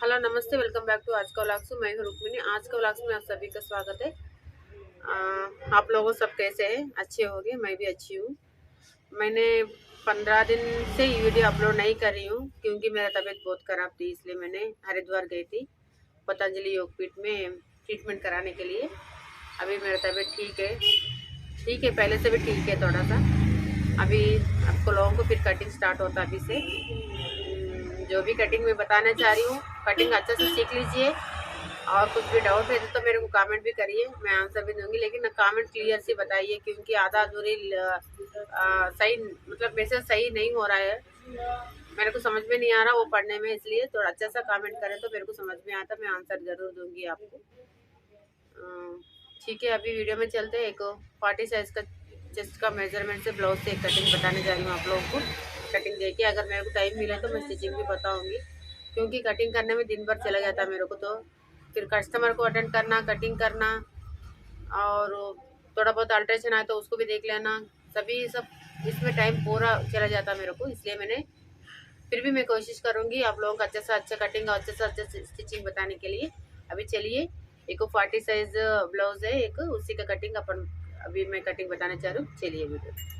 Hello नमस्ते, welcome back to आज का व्लॉग्स। मैं हूँ रुक्मिनी। आज का व्लॉग्स में आप सभी का स्वागत है। आप लोगों सब कैसे हैं? अच्छे होंगे, मैं भी अच्छी हूँ। मैंने 15 दिन से ये वीडियो अपलोड नहीं कर रही हूँ क्योंकि मेरा तबीयत बहुत ख़राब थी, इसलिए मैंने हरिद्वार गई थी पतंजलि योगपीठ में ट्रीटमेंट कराने के लिए। अभी मेरा तबीयत ठीक है, पहले से भी ठीक है थोड़ा सा। अभी आपको लोगों को फिर कटिंग स्टार्ट होता है अभी से। जो भी कटिंग में बताना चाह रही हूँ, कटिंग अच्छे से सीख लीजिए। और कुछ भी डाउट है तो मेरे को कमेंट भी करिए, मैं आंसर भी दूंगी। लेकिन कमेंट क्लियर से बताइए क्योंकि आधा अधूरी सही मतलब मैसेज सही नहीं हो रहा है, मेरे को समझ में नहीं आ रहा वो पढ़ने में, इसलिए थोड़ा अच्छा सा कमेंट करें तो मेरे को समझ में आता, मैं आंसर ज़रूर दूंगी आपको। ठीक है, अभी वीडियो में चलते हैं। एक 40 साइज का चेस्ट का मेजरमेंट से ब्लाउज से एक कटिंग बताने जा रही हूँ आप लोगों को। कटिंग देखिए, अगर मेरे को टाइम मिले तो मैं स्टिचिंग भी बताऊँगी क्योंकि कटिंग करने में दिन भर चला जाता है मेरे को। तो फिर कस्टमर को अटेंड करना, कटिंग करना, और थोड़ा बहुत अल्ट्रेशन आए तो उसको भी देख लेना, सभी सब इसमें टाइम पूरा चला जाता मेरे को। इसलिए मैंने फिर भी मैं कोशिश करूँगी आप लोगों को अच्छा से अच्छा कटिंग और अच्छे से अच्छा स्टिचिंग बताने के लिए। अभी चलिए, एक 40 साइज ब्लाउज है, एक उसी का कटिंग अपन अभी मैं कटिंग बताने चाह रही हूँ। चलिए वीडियो।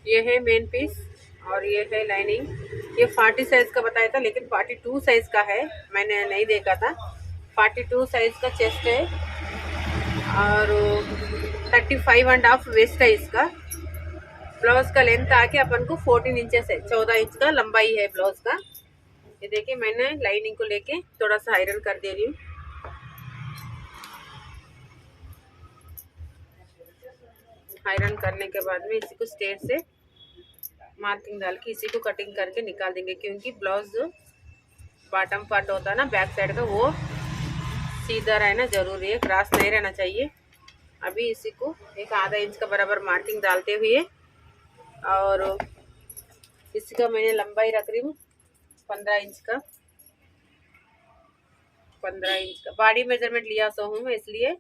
ये है मेन पीस और ये है लाइनिंग। ये 40 साइज का बताया था लेकिन 42 साइज का है, मैंने नहीं देखा था। 42 साइज का चेस्ट है और 35.5 वेस्ट है इसका। ब्लाउज का लेंथ आके अपन को 14 इंचेस है, 14 इंच का लंबाई है ब्लाउज का। ये देखिए, मैंने लाइनिंग को लेके थोड़ा सा आयरन कर दे रही हूँ। आयरन करने के बाद में इसी को स्ट्रेट से मार्किंग डाल के इसी को कटिंग करके निकाल देंगे क्योंकि ब्लाउज जो बॉटम पार्ट होता है ना बैक साइड का, वो सीधा रहना जरूरी है, क्रॉस नहीं रहना चाहिए। अभी इसी को एक आधा इंच का बराबर मार्किंग डालते हुए और इसी का मैंने लंबाई रख रही हूँ 15 इंच का। 15 इंच का बॉडी मेजरमेंट लिया सो हूँ मैं, इसलिए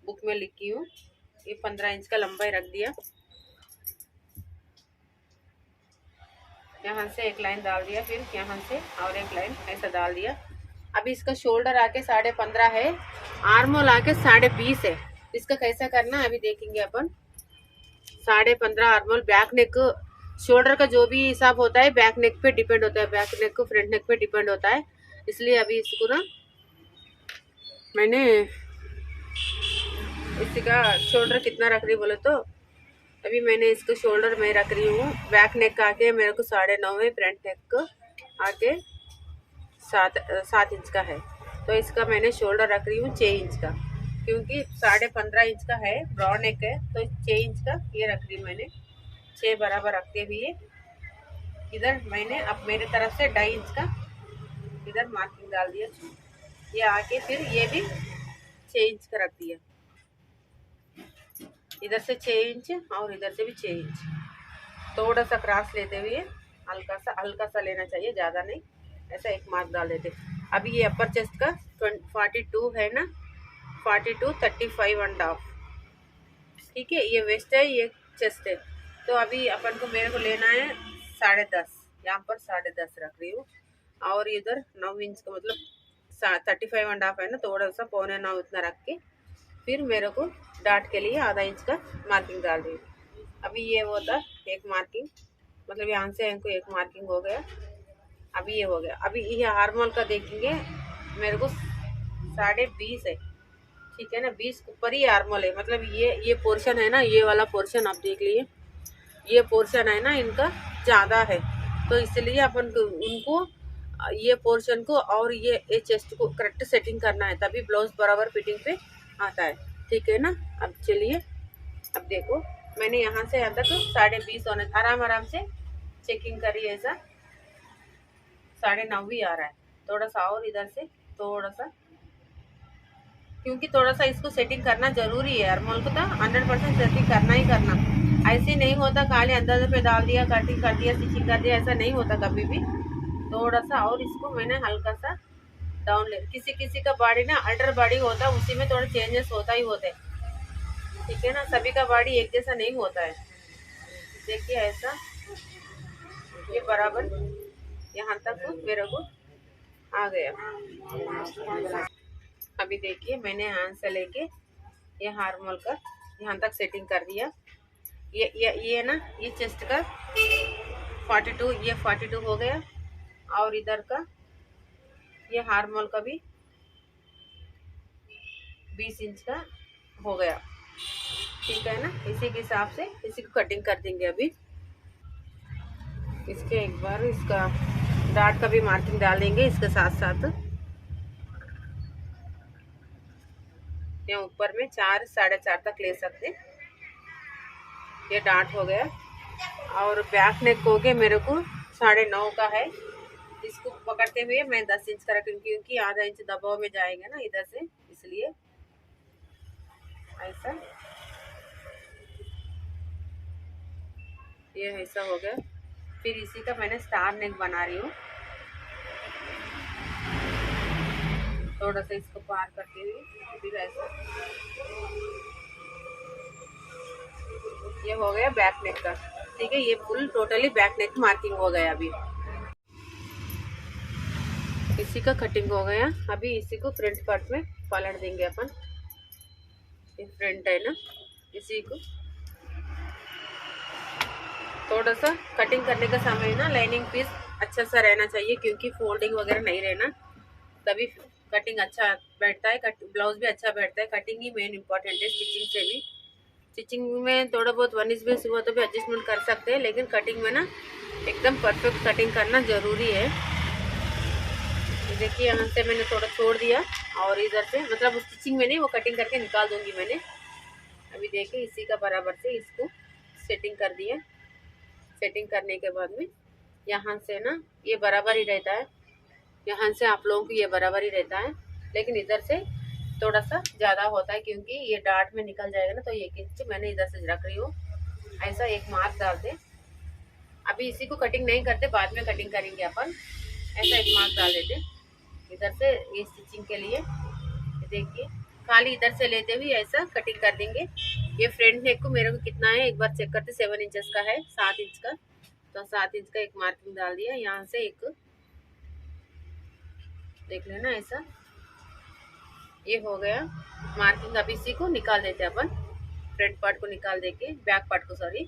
बुक में लिखी हूँ। ये 15 इंच का लंबाई रख दिया। यहाँ से एक लाइन डाल दिया, फिर यहाँ से और एक लाइन ऐसा डाल दिया। अभी इसका शोल्डर आके 15.5 है, आर्मोल आके 20.5 है। इसका कैसा करना अभी देखेंगे अपन। 15.5 आर्मोल, बैक नेक, शोल्डर का जो भी हिसाब होता है बैक नेक पे डिपेंड होता है, बैक नेक को फ्रंट नेक पे डिपेंड होता है। इसलिए अभी इसको ना मैंने इसी का शोल्डर कितना रख रही बोले तो अभी मैंने इसको शोल्डर में रख रही हूँ। बैक नेक आके मेरे को 9.5 है, फ्रंट नेक आके 7 इंच का है। तो इसका मैंने शोल्डर रख रही हूँ 6 इंच का क्योंकि 15.5 इंच का है, ब्रॉड नेक है, तो 6 इंच का ये रख रही हूँ मैंने। 6 बराबर रखते हुए इधर मैंने अब मेरे तरफ से 2.5 इंच का इधर मार्किंग डाल दिया। ये आके फिर ये भी 6 इंच का रख दिया, इधर से 6 इंच और इधर से भी 6 इंच। थोड़ा सा क्रॉस लेते हुए हल्का सा लेना चाहिए, ज़्यादा नहीं, ऐसा एक मार्क डाल देते। अभी ये अपर चेस्ट का 42 है ना, 42 35.5, ठीक है। ये वेस्ट है, ये चेस्ट है। तो अभी अपन को मेरे को लेना है 10.5, यहाँ पर 10.5 रख रही हूँ और इधर 9 इंच का मतलब 35.5 है ना, थोड़ा सा 8.25 इतना रख के फिर मेरे को डाट के लिए आधा इंच का मार्किंग डाल रही हूँ। अभी ये होता एक मार्किंग, मतलब यहाँ से इनको एक मार्किंग हो गया। अभी ये हो गया। अभी ये हार्मोल का देखेंगे, मेरे को 20.5 है, ठीक है ना। 20 ऊपर ही आर्मोल है, मतलब ये पोर्शन है ना, ये वाला पोर्शन आप देख लीजिए, ये पोर्शन है ना इनका ज़्यादा है, तो इसलिए अपन को उनको ये पोर्शन को और ये चेस्ट को करेक्ट सेटिंग करना है, तभी ब्लाउज बराबर फिटिंग पे आता है, ठीक है ना। अब चलिए, अब देखो मैंने यहाँ से यहाँ तक 20.5 होने आराम से चेकिंग करी, ऐसा 9.5 ही आ रहा है। थोड़ा सा और इधर से थोड़ा सा, क्योंकि थोड़ा सा इसको सेटिंग करना जरूरी है, आर्मोल को तो 100% सेटिंग करना ही करना। ऐसे नहीं होता खाली अंदाजे पे डाल दिया, कटिंग कर दिया, स्टिचिंग कर दिया, ऐसा नहीं होता कभी भी। थोड़ा सा और इसको मैंने हल्का सा डाउन ले, किसी किसी का बॉडी ना अल्टर बॉडी होता है, उसी में थोड़ा चेंजेस होता ही होता है, ठीक है ना। सभी का बॉडी एक जैसा नहीं होता है। देखिए ऐसा, ये बराबर यहाँ तक मेरे को आ गया। अभी देखिए मैंने हैंड से लेके ये हार्मोल का यहाँ तक सेटिंग कर दिया। ये ना ये चेस्ट का 42, ये 42 हो गया। और इधर का ये हार्मोल का भी 20 इंच का हो गया। ठीक है ना, इसी के हिसाब से इसी को कटिंग कर देंगे। अभी इसके एक बार इसका डार्ट का भी मार्किंग डाल देंगे इसके साथ साथ। यहाँ ऊपर में 4 साढ़े 4 तक ले सकते। ये डार्ट हो गया। और बैक नेक हो गया मेरे को 9.5 का है। इसको पकड़ते हुए मैं 10 इंच का रखूँगी क्योंकि आधा इंच दबाव में जाएगा ना इधर से, इसलिए ऐसा। ये ऐसा हो गया। फिर इसी का मैंने स्टार नेक बना रही हूँ। थोड़ा सा इसको पार करते हुए फिर ऐसा। ये हो गया बैक नेक का। ठीक है, ये full totally back neck marking हो गया। अभी इसी का कटिंग हो गया। अभी इसी को फ्रंट पार्ट में पलट देंगे अपन। ये फ्रंट है ना, इसी को थोड़ा सा कटिंग करने का समय ना लाइनिंग पीस अच्छा सा रहना चाहिए क्योंकि फोल्डिंग वगैरह नहीं रहना, तभी कटिंग अच्छा बैठता है। ब्लाउज भी अच्छा बैठता है। कटिंग ही मेन इंपॉर्टेंट है स्टिचिंग से भी। स्टिचिंग में थोड़ा बहुत 19-20 हुआ तो भी एडजस्टमेंट कर सकते हैं, लेकिन कटिंग में ना एकदम परफेक्ट कटिंग करना ज़रूरी है। देखिए यहाँ से मैंने थोड़ा छोड़ दिया और इधर से मतलब स्टिचिंग में नहीं, वो कटिंग करके निकाल दूंगी मैंने। अभी देखिए इसी का बराबर से इसको सेटिंग कर दिया। सेटिंग करने के बाद में यहाँ से ना ये बराबर ही रहता है। यहाँ से आप लोगों को ये बराबर ही रहता है, लेकिन इधर से थोड़ा सा ज़्यादा होता है क्योंकि ये डार्ट में निकल जाएगा ना, तो 1 इंच मैंने इधर से रख रही हूँ। ऐसा एक मार्क डाल दे। अभी इसी को कटिंग नहीं करते, बाद में कटिंग करेंगे अपन। ऐसा एक मार्क डाल देते इधर से ये स्टिचिंग के लिए। देखिए खाली इधर से लेते हुए ऐसा कटिंग कर देंगे। ये फ्रंट नेक को मेरे को कितना है एक बार चेक करते। 7 इंचेस का है, 7 इंच का, तो 7 इंच का एक मार्किंग डाल दिया। यहाँ से एक देख लेना ऐसा। ये हो गया मार्किंग। अभी इसी को निकाल देते अपन। फ्रंट पार्ट को निकाल देके, बैक पार्ट को सॉरी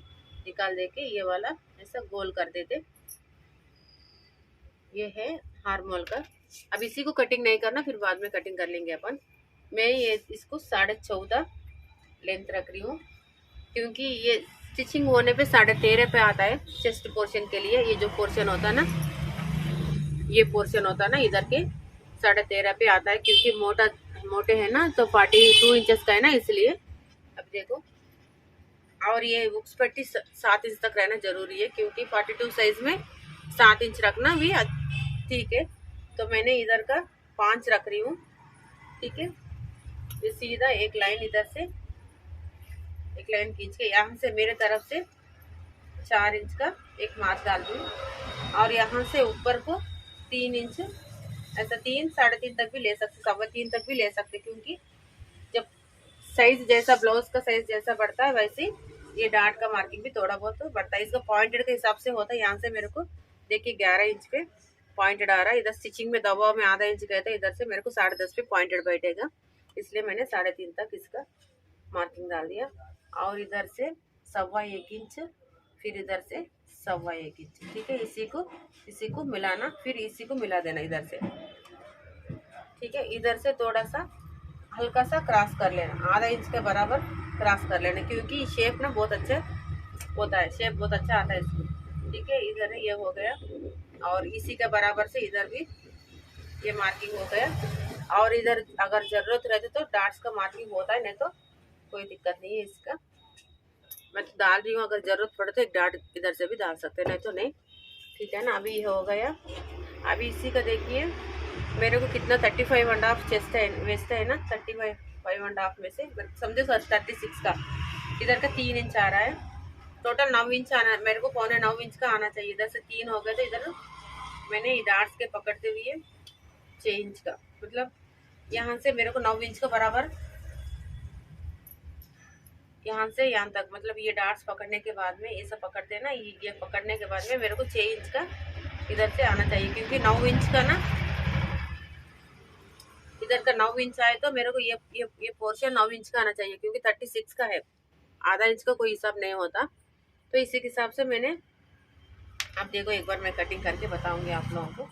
निकाल देके ये वाला ऐसा गोल कर देते। ये है हार्मोल का। अब इसी को कटिंग नहीं करना, फिर बाद में कटिंग कर लेंगे अपन। मैं ये इसको 14.5 लेंथ रख रही हूँ क्योंकि ये स्टिचिंग होने पे 13.5 पे आता है चेस्ट पोर्शन के लिए। ये जो पोर्शन होता है ना, ये पोर्शन होता है ना इधर के 13.5 पे आता है क्योंकि मोटे है ना, तो 42 इंचेस का है ना, इसलिए। अब देखो, और ये बुक्स पट्टी 7 इंच तक रहना जरूरी है क्योंकि 42 साइज में 7 इंच रखना भी ठीक है। तो मैंने इधर का 5 रख रही हूँ। ठीक है, ये सीधा एक लाइन इधर से एक लाइन खींच के यहाँ से मेरे तरफ से 4 इंच का एक मार्क डाल दूँ और यहाँ से ऊपर को 3 इंच ऐसा 3 साढ़े 3 तक भी ले सकते, 3.25 तक भी ले सकते क्योंकि जब साइज जैसा ब्लाउज का साइज जैसा बढ़ता है वैसे ये डार्ट का मार्किंग भी थोड़ा बहुत तो बढ़ता है। इसका पॉइंटेड के हिसाब से होता है। यहाँ से मेरे को देखिए 11 इंच पे पॉइंटेड आ रहा है। इधर स्टिचिंग में दबाव में आधा इंच गया था, इधर से मेरे को 10.5 पे पॉइंटेड बैठेगा, इसलिए मैंने 3.5 तक इसका मार्किंग डाल दिया। और इधर से 1.25 इंच, फिर इधर से 1.25 इंच। ठीक है, इसी को मिलाना, फिर इसी को मिला देना इधर से। ठीक है, इधर से थोड़ा सा हल्का सा क्रॉस कर लेना, आधा इंच के बराबर क्रॉस कर लेना क्योंकि शेप ना बहुत अच्छा होता है, शेप बहुत अच्छा आता है इसको। ठीक है, इधर ये हो गया और इसी के बराबर से इधर भी ये मार्किंग हो गया। और इधर अगर ज़रूरत रहती तो डार्ट्स का मार्किंग होता है, नहीं तो कोई दिक्कत नहीं है इसका। मैं तो डाल रही हूँ, अगर ज़रूरत पड़े तो एक डार्ट इधर से भी डाल सकते हैं, नहीं तो नहीं। ठीक है ना, अभी ये हो गया। अभी इसी का देखिए मेरे को कितना 35.5 चेस्ट है, वेस्ट है ना, 35.5 में से समझो 36 का। इधर का 3 इंच आ रहा है, टोटल 9 इंच आना मेरे को, 9.25 इंच का आना चाहिए। इधर से 3 हो गए तो इधर मैंने डार्ट्स के पकड़ते हुए 6 इंच का, मतलब यहाँ से मेरे को 9 इंच का बराबर, यहाँ से यहाँ तक, मतलब ये डार्ट्स पकड़ने के बाद में ये सब पकड़ते हैं ना, ये पकड़ने के बाद में मेरे को 6 इंच का इधर से आना चाहिए क्योंकि 9 इंच का ना इधर का 9 इंच आए तो मेरे को ये पोर्शन 9 इंच का आना चाहिए, क्योंकि 36 का है, आधा इंच का कोई हिसाब नहीं होता। तो इसी के हिसाब से मैंने, अब देखो एक बार मैं कटिंग करके बताऊंगी आप लोगों को।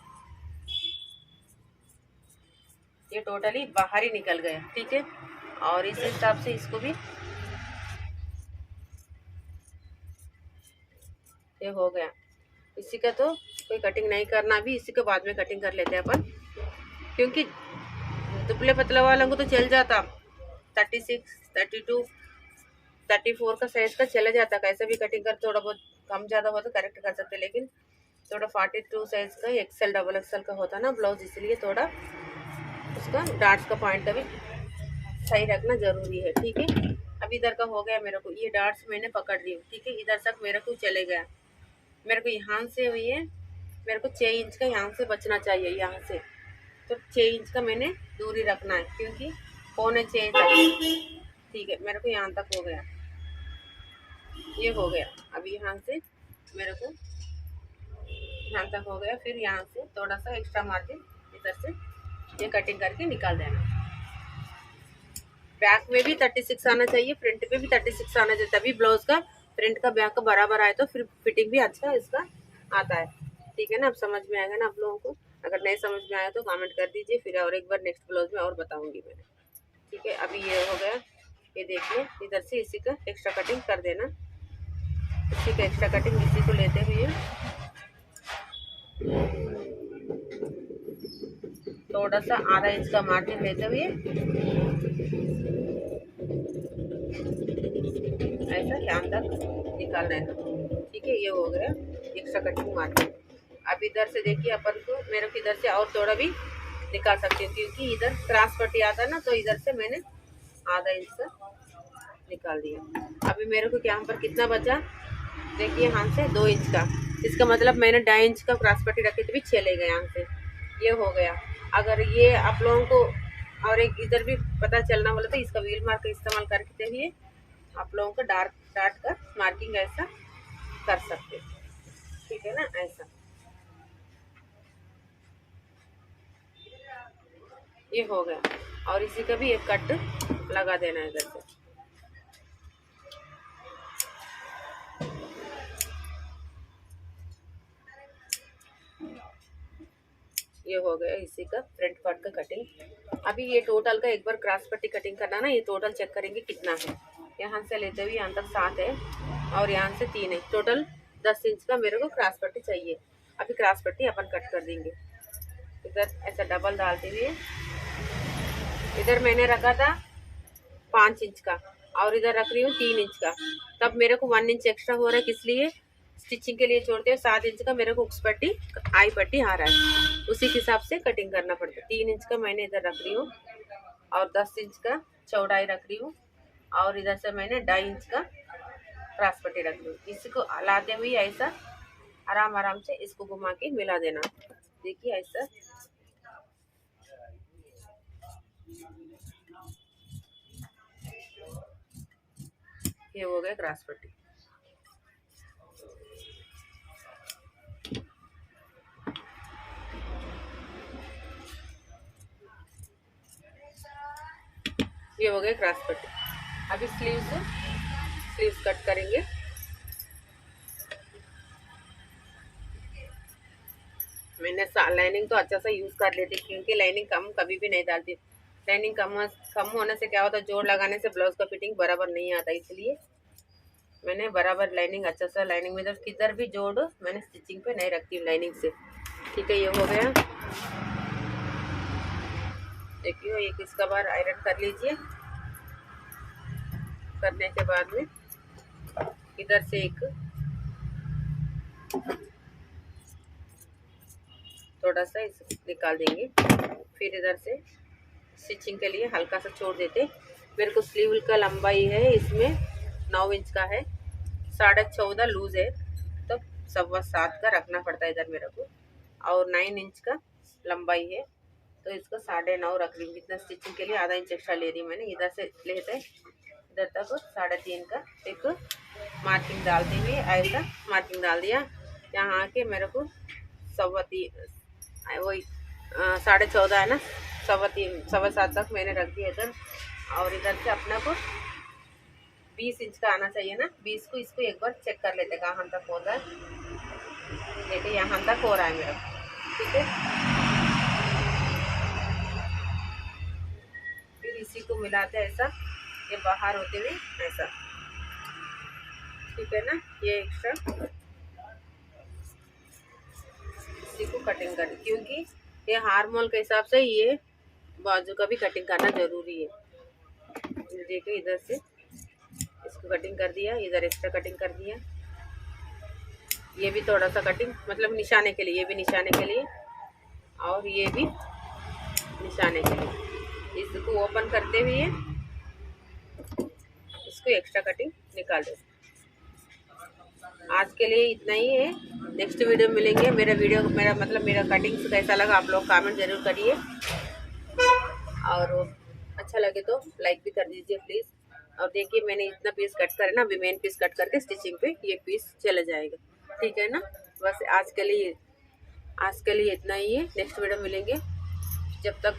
ये टोटली बाहर ही निकल गया, ठीक है। और इस हिसाब से इसको भी ये हो गया। इसी का तो कोई कटिंग नहीं करना, भी इसी के बाद में कटिंग कर लेते हैं अपन, क्योंकि दुबले पतला वालों को तो चल जाता 36, 32, 34 का साइज का चला जाता, कैसे भी कटिंग कर, थोड़ा बहुत कम ज़्यादा हो तो करेक्ट कर सकते, लेकिन थोड़ा 42 साइज का XL डबल XL का होता ना ब्लाउज, इसलिए थोड़ा उसका डार्ट्स का पॉइंट अभी सही रखना जरूरी है, ठीक है। अब इधर का हो गया मेरे को, ये डार्ट्स मैंने पकड़ ली, ठीक है। इधर तक मेरे को चले गया, मेरे को यहाँ से हुई है, मेरे को 6 इंच का यहाँ से बचना चाहिए, यहाँ से तो 6 इंच का मैंने दूरी रखना है, क्योंकि 6.25 तक, ठीक है। मेरे को यहाँ तक हो गया, ये हो गया। अभी यहाँ से मेरे को यहाँ तक हो गया, फिर यहाँ से थोड़ा सा एक्स्ट्रा मार्जिन इधर से ये कटिंग करके निकाल देना। बैक में भी 36 आना चाहिए, फ्रंट पे भी 36 आना चाहिए, तभी ब्लाउज का फ्रंट का बैक का बराबर आए तो फिर फिटिंग भी अच्छा इसका आता है, ठीक है ना। अब समझ में आएगा ना आप लोगों को? अगर नहीं समझ में आया तो कमेंट कर दीजिए, फिर और एक बार नेक्स्ट ब्लाउज में और बताऊंगी मैंने, ठीक है। अभी ये हो गया, ये देखिए इधर से इसी का एक्स्ट्रा कटिंग कर देना, इसी का एक्स्ट्रा कटिंग इसी को लेते हुए थोड़ा सा आधा इंच का मार्जिन लेते हुए ऐसा ध्यान तक निकाल देना, ठीक है। ये हो गया एक्स्ट्रा कटिंग मार्जिन। अब इधर से देखिए अपन को, मेरे को इधर से और थोड़ा भी निकाल सकती हूँ, क्योंकि इधर क्रॉस पट्टी आता है ना, तो इधर से मैंने आधा इंच का निकाल दिया। अभी मेरे को यहाँ पर कितना बचा, देखिए यहाँ से 2 इंच का, इसका मतलब मैंने 2.5 इंच का क्रॉस पट्टी रखी थी, भी चले गए यहाँ से, ये हो गया। अगर ये आप लोगों को और एक इधर भी पता चलना बोला तो इसका व्हील मार्क का इस्तेमाल करते हुए आप लोगों को डार्ट का मार्किंग ऐसा कर सकते, ठीक है ना, ऐसा। ये हो गया, और इसी का भी एक कट लगा देना है इधर से। ये हो गया इसी का फ्रंट पार्ट का कटिंग। अभी ये टोटल का एक बार क्रॉस पट्टी कटिंग करना ना, ये टोटल चेक करेंगे कितना है। यहाँ से लेते हुए यहाँ तक 7 है और यहाँ से 3 है, टोटल 10 इंच का मेरे को क्रॉस पट्टी चाहिए। अभी क्रॉस पट्टी अपन कट कर देंगे। इधर ऐसा डबल डालते हुए, इधर मैंने रखा था 5 इंच का और इधर रख रही हूँ 3 इंच का, तब मेरे को 1 इंच एक्स्ट्रा हो रहा है, किस लिए? स्टिचिंग के लिए छोड़ते हैं। 7 इंच का मेरे को उक्स पट्टी आई पट्टी आ रहा है, उसी के हिसाब से कटिंग करना पड़ता है। 3 इंच का मैंने इधर रख रही हूँ और 10 इंच का चौड़ाई रख रही हूँ, और इधर से मैंने 2.5 इंच का क्रॉस पट्टी रख रही हूँ। इसको लाते हुए ऐसा आराम आराम से इसको घुमा के मिला देना, देखिए ऐसा। ये हो गया क्रॉस पट्टी। ये हो गए क्रॉस पट्टी। अभी स्लीव्स कट करेंगे। मैंने लाइनिंग तो अच्छा सा यूज़ कर लेती, क्योंकि लाइनिंग कम कभी भी नहीं डालती। लाइनिंग कम होने से क्या होता है, जोड़ लगाने से ब्लाउज का फिटिंग बराबर नहीं आता, इसलिए मैंने बराबर लाइनिंग अच्छा सा, लाइनिंग में तो किधर भी जोड़ मैंने स्टिचिंग पे नहीं रखती हूँ लाइनिंग से, ठीक है। ये हो गया, देखिए एक इसका बार आयरन कर लीजिए। करने के बाद में इधर से एक थोड़ा सा इस निकाल देंगे, फिर इधर से स्टिचिंग के लिए हल्का सा छोड़ देते। मेरे को स्लीव का लंबाई है इसमें 9 इंच का है, 14.5 लूज है, तो 7.25 का रखना पड़ता है इधर मेरे को, और 9 इंच का लंबाई है, तो इसको 9.5 रख रही हूँ। इतना स्टिचिंग के लिए आधा इंच एक्स्ट्रा ले रही हूँ मैंने। इधर से लेते इधर तक 3.5 का एक मार्किंग डालते हुए ऐसा मार्किंग डाल दिया। यहाँ आके मेरे को 3.25 वही 14.5 है ना, सवा 7 तक मैंने रख दिया इधर। और इधर से अपना को 20 इंच का आना चाहिए ना, 20 को इसको एक बार चेक कर लेते कहाँ तक होता है। देखिए यहाँ तक हो रहा है मेरा, ठीक है। फिर इसी को मिलाते हैं ऐसा, ये बाहर होते हुए ऐसा, ठीक है ना। ये एक्स्ट्रा इसी को कटिंग कर, क्योंकि ये हार्मोन के हिसाब से ये बाजू का भी कटिंग करना जरूरी है। देखिए इधर से इसको कटिंग कर दिया, इधर एक्स्ट्रा कटिंग कर दिया। ये भी थोड़ा सा कटिंग, मतलब निशाने के लिए, ये भी निशाने के लिए और ये भी निशाने के लिए। इसको ओपन करते हुए इसको एक्स्ट्रा कटिंग निकाल दो। आज के लिए इतना ही है, नेक्स्ट वीडियो में मिलेंगे। मेरा कटिंग्स कैसा लगा आप लोग कमेंट जरूर करिए, और अच्छा लगे तो लाइक भी कर दीजिए प्लीज़। और देखिए मैंने इतना पीस कट करे ना, अभी मेन पीस कट करके स्टिचिंग पे ये पीस चला जाएगा, ठीक है ना। बस आज के लिए इतना ही है। नेक्स्ट वीडियो मिलेंगे। जब तक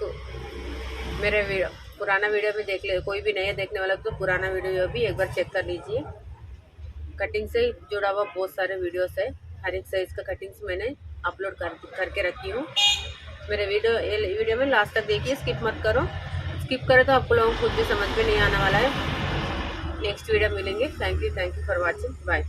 मेरे पुराना वीडियो में देख ले, कोई भी नया देखने वाला तो पुराना वीडियो भी एक बार चेक कर लीजिए। कटिंग से जुड़ा हुआ बहुत सारे वीडियोस है, हर एक साइज़ का कटिंग्स मैंने अपलोड करके रखी हूँ। मेरे वीडियो में लास्ट तक देखिए, स्किप मत करो। स्किप करें तो आपको लोगों को कुछ भी समझ में नहीं आने वाला है। नेक्स्ट वीडियो मिलेंगे। Thank you for watching, bye.